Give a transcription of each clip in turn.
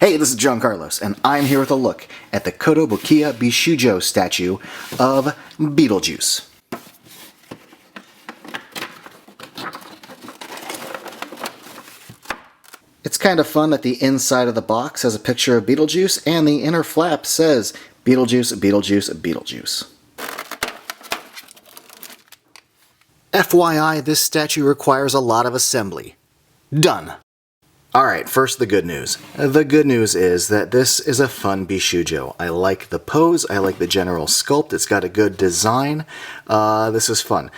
Hey, this is John Carlos, and I'm here with a look at the Kotobukiya Bishoujo statue of Beetlejuice. It's kind of fun that the inside of the box has a picture of Beetlejuice, and the inner flap says Beetlejuice, Beetlejuice, Beetlejuice. FYI, this statue requires a lot of assembly. Done. Alright, first the good news. The good news is that this is a fun Bishoujo. I like the pose, I like the general sculpt, it's got a good design. This is fun.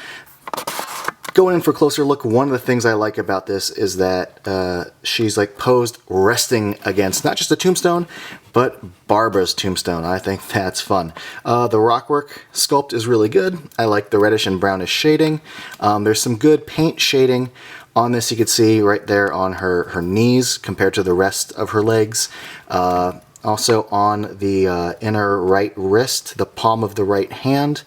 Going in for a closer look, one of the things I like about this is that she's like posed resting against not just a tombstone, but Barbara's tombstone. I think that's fun. The Rockwork sculpt is really good. I like the reddish and brownish shading. There's some good paint shading on this. You can see right there on her knees compared to the rest of her legs. Also on the inner right wrist, the palm of the right hand.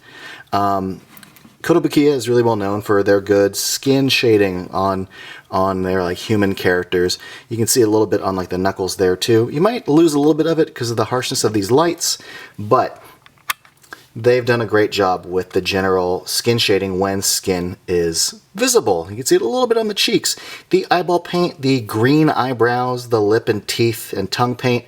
Kotobukiya is really well known for their good skin shading on their like human characters. You can see a little bit on like the knuckles there too. You might lose a little bit of it because of the harshness of these lights, but they've done a great job with the general skin shading when skin is visible. You can see it a little bit on the cheeks. The eyeball paint, the green eyebrows, the lip and teeth and tongue paint,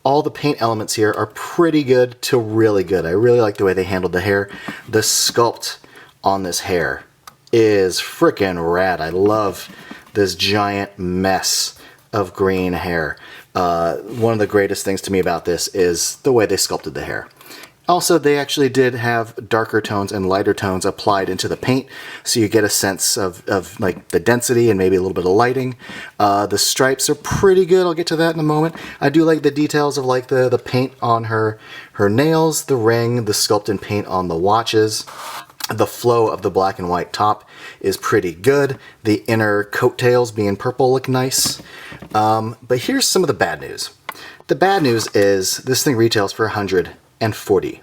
all the paint elements here are pretty good to really good. I really like the way they handled the hair. The sculpt on this hair is freaking rad. I love this giant mess of green hair. One of the greatest things to me about this is the way they sculpted the hair. Also, they actually did have darker tones and lighter tones applied into the paint, so you get a sense of like the density and maybe a little bit of lighting. The stripes are pretty good. I'll get to that in a moment. I do like the details of like the paint on her nails, the ring, the sculpted paint on the watches. The flow of the black and white top is pretty good. The inner coattails being purple look nice. But here's some of the bad news. The bad news is this thing retails for $145.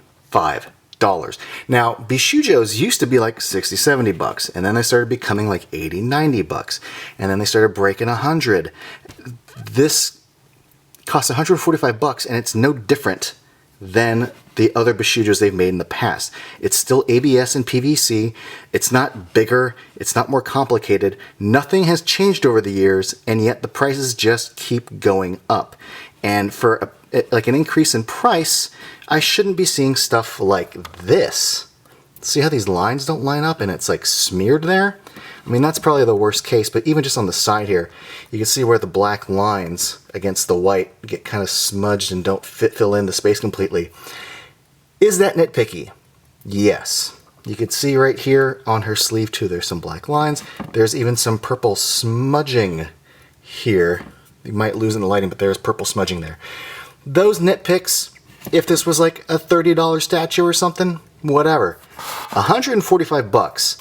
Now, Bishoujos used to be like 60, 70 bucks, and then they started becoming like 80, 90 bucks, and then they started breaking 100. This costs 145 bucks, and it's no different than the other Bishoujos they've made in the past. It's still ABS and PVC. It's not bigger. It's not more complicated. Nothing has changed over the years, and yet the prices just keep going up. And for like an increase in price, I shouldn't be seeing stuff like this. See how these lines don't line up and it's like smeared there? I mean, that's probably the worst case, but even just on the side here, you can see where the black lines against the white get kind of smudged and don't fill in the space completely. Is that nitpicky? Yes. You can see right here on her sleeve too, there's some black lines. There's even some purple smudging here. You might lose in the lighting, but there's purple smudging there. Those nitpicks, if this was like a $30 statue or something, whatever. 145 bucks.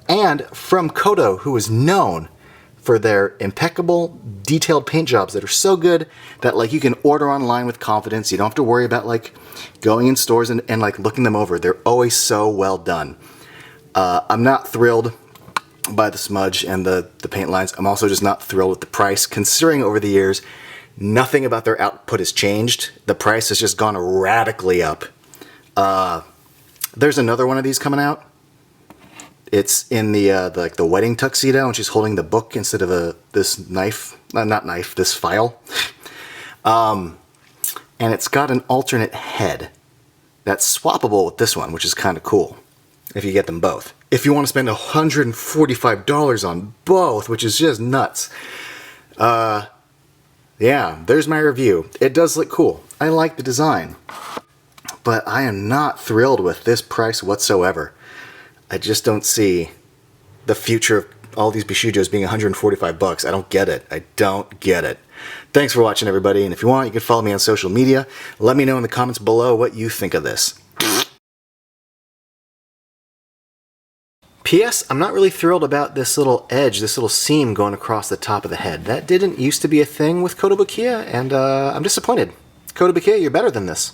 And from Koto, who is known for their impeccable, detailed paint jobs that are so good that like you can order online with confidence. You don't have to worry about like going in stores and like looking them over. They're always so well done. I'm not thrilled by the smudge and the paint lines. I'm also just not thrilled with the price, considering over the years nothing about their output has changed. The price has just gone radically up. There's another one of these coming out. It's in the wedding tuxedo, and she's holding the book instead of this knife, not knife, this file. And it's got an alternate head that's swappable with this one, which is kind of cool if you get them both. If you want to spend $145 on both, which is just nuts. Yeah, there's my review. It does look cool. I like the design, but I am not thrilled with this price whatsoever. I just don't see the future of all these Bishoujos being 145 bucks. I don't get it. I don't get it. Thanks for watching, everybody, and if you want, you can follow me on social media. Let me know in the comments below what you think of this. P.S. I'm not really thrilled about this little edge, this little seam going across the top of the head. That didn't used to be a thing with Kotobukiya, and I'm disappointed. Kotobukiya, you're better than this.